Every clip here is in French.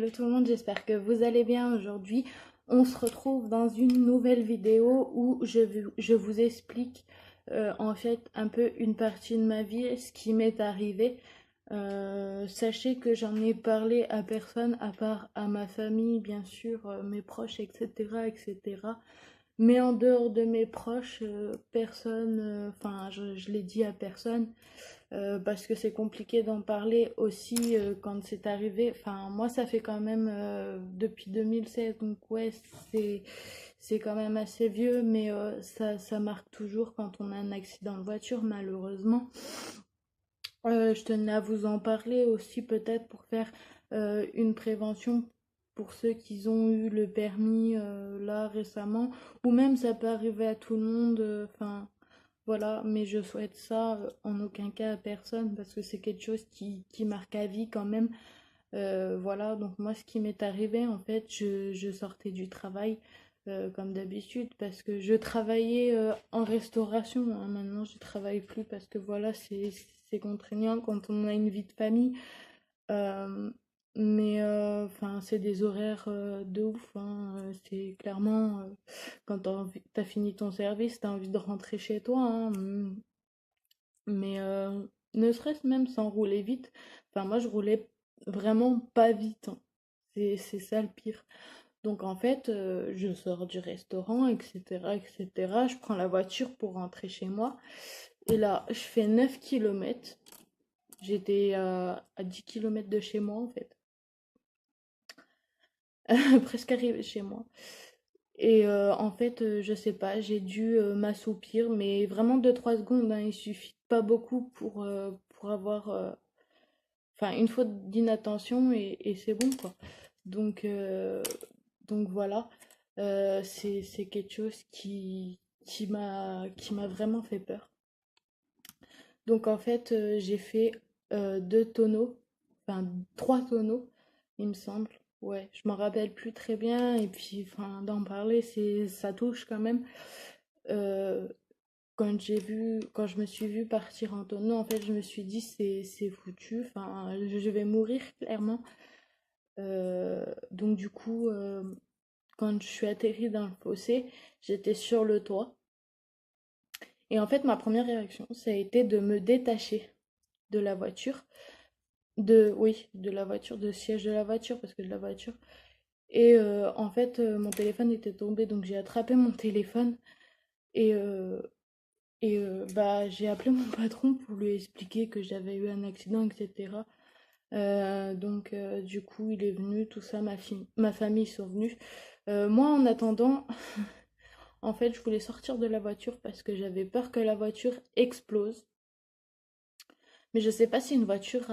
Hello tout le monde, j'espère que vous allez bien aujourd'hui. On se retrouve dans une nouvelle vidéo où je vous explique en fait un peu une partie de ma vie, ce qui m'est arrivé. Sachez que j'en ai parlé à personne à part à ma famille, bien sûr, mes proches, etc., etc. Mais en dehors de mes proches, personne, enfin, je l'ai dit à personne parce que c'est compliqué d'en parler aussi quand c'est arrivé. Enfin, moi, ça fait quand même depuis 2016, donc ouais, c'est quand même assez vieux, mais ça marque toujours quand on a un accident de voiture, malheureusement. Je tenais à vous en parler aussi, peut-être pour faire une prévention pour ceux qui ont eu le permis là récemment, ou même ça peut arriver à tout le monde. Enfin, voilà, mais je souhaite ça en aucun cas à personne parce que c'est quelque chose qui marque à vie quand même. Voilà, donc moi ce qui m'est arrivé en fait, je sortais du travail comme d'habitude parce que je travaillais en restauration, hein. Maintenant je travaille plus parce que voilà, c'est contraignant quand on a une vie de famille. Euh, mais enfin, c'est des horaires de ouf, hein. C'est clairement quand t'as fini ton service, t'as envie de rentrer chez toi, hein. Mais ne serait-ce même sans rouler vite. Enfin, moi, je roulais vraiment pas vite, hein. C'est ça le pire. Donc en fait, je sors du restaurant, etc., etc. Je prends la voiture pour rentrer chez moi. Et là, je fais 9 kilomètres. J'étais à 10 kilomètres de chez moi, en fait. Presque arrivé chez moi. Et en fait, je sais pas, j'ai dû m'assoupir, mais vraiment 2 3 secondes, hein, il suffit pas beaucoup pour avoir enfin une faute d'inattention et c'est bon quoi. Donc, euh, donc voilà. C'est quelque chose qui m'a vraiment fait peur. Donc en fait, j'ai fait 2 tonneaux, enfin 3 tonneaux, il me semble. Ouais, je m'en rappelle plus très bien. Et puis, enfin, d'en parler, ça touche quand même. Euh, quand je me suis vue partir en tonneau, en fait, je me suis dit, c'est foutu. Enfin, je vais mourir, clairement. Donc du coup, quand je suis atterrie dans le fossé, j'étais sur le toit. Et en fait, ma première réaction, ça a été de me détacher de la voiture, oui, de la voiture, de siège de la voiture, parce que de la voiture. Et en fait, mon téléphone était tombé, donc j'ai attrapé mon téléphone et, bah, j'ai appelé mon patron pour lui expliquer que j'avais eu un accident, etc. Donc, du coup, il est venu, tout ça, ma famille sont venus. Moi, en attendant, en fait, je voulais sortir de la voiture parce que j'avais peur que la voiture explose. Mais je sais pas si une voiture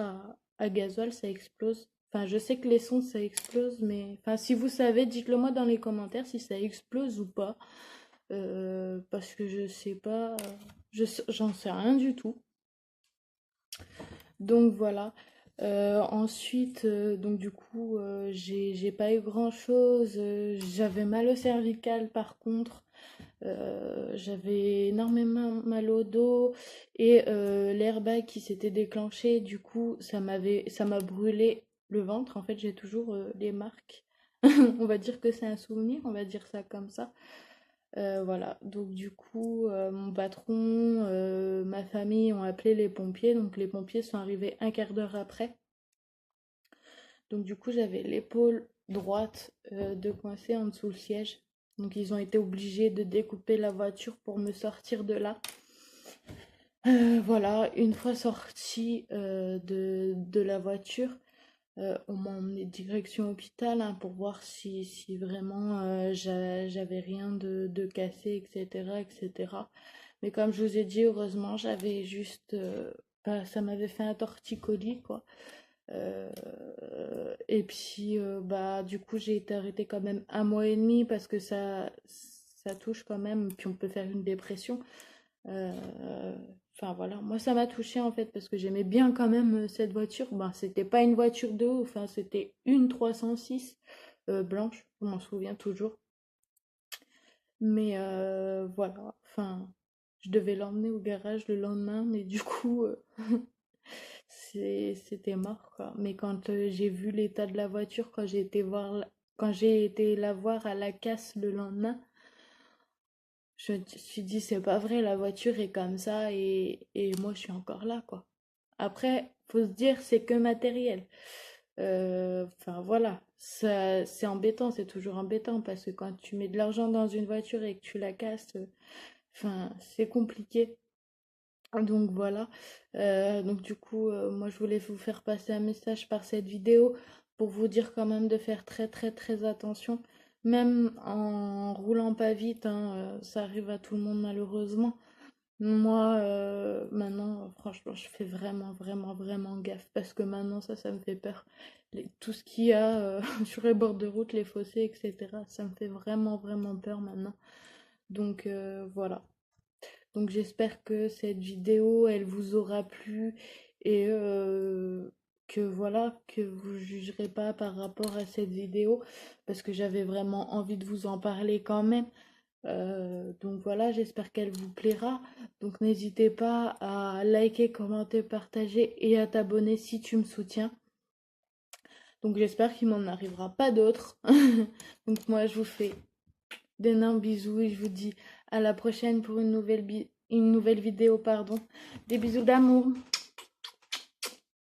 à gasoil, ça explose. Enfin, je sais que l'essence, ça explose, mais... Enfin, si vous savez, dites-le moi dans les commentaires si ça explose ou pas. Parce que je sais pas... J'en sais rien du tout. Donc voilà. Ensuite, donc du coup, j'ai pas eu grand-chose. J'avais mal au cervical par contre. J'avais énormément mal au dos et l'airbag qui s'était déclenché, du coup, ça m'a brûlé le ventre. En fait, j'ai toujours les marques. On va dire que c'est un souvenir, on va dire ça comme ça. Voilà, donc du coup, mon patron, ma famille ont appelé les pompiers, donc les pompiers sont arrivés un quart d'heure après. Donc du coup, j'avais l'épaule droite de coincée en dessous le siège. Donc ils ont été obligés de découper la voiture pour me sortir de là. Voilà, une fois sortie de la voiture, on m'a emmené direction hôpital hein, pour voir si vraiment j'avais rien de cassé, etc., etc. Mais comme je vous ai dit, heureusement, j'avais juste... bah, ça m'avait fait un torticolis, quoi. Euh, et puis, bah, du coup, j'ai été arrêtée quand même 1 mois et demi parce que ça touche quand même. Puis on peut faire une dépression. Euh, Enfin voilà, moi ça m'a touchée en fait parce que j'aimais bien quand même cette voiture. Ben, c'était pas une voiture de haut, enfin c'était une 306 blanche, je m'en souviens toujours. Mais voilà, enfin je devais l'emmener au garage le lendemain, mais du coup c'était mort, quoi. Mais quand j'ai vu l'état de la voiture, quand j'ai été voir, quand j'ai été la voir à la casse le lendemain, je me suis dit, c'est pas vrai, la voiture est comme ça et moi je suis encore là, quoi. Après, faut se dire, c'est que matériel. Enfin voilà, ça, c'est embêtant, c'est toujours embêtant parce que quand tu mets de l'argent dans une voiture et que tu la casses, enfin, c'est compliqué. Donc voilà. Donc du coup, moi je voulais vous faire passer un message par cette vidéo pour vous dire quand même de faire très très très attention. Même en roulant pas vite, hein, ça arrive à tout le monde malheureusement. Moi, maintenant, franchement, je fais vraiment vraiment vraiment gaffe parce que maintenant ça me fait peur. Tout ce qu'il y a sur les bords de route, les fossés, etc. Ça me fait vraiment vraiment peur maintenant. Donc voilà. Donc j'espère que cette vidéo, elle vous aura plu et que voilà, que vous jugerez pas par rapport à cette vidéo parce que j'avais vraiment envie de vous en parler quand même. Donc voilà, j'espère qu'elle vous plaira. Donc n'hésitez pas à liker, commenter, partager et à t'abonner si tu me soutiens. Donc j'espère qu'il m'en arrivera pas d'autres. Donc moi je vous fais d'énormes bisous et je vous dis à la prochaine pour une nouvelle vidéo, pardon. Des bisous d'amour.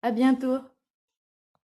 À bientôt.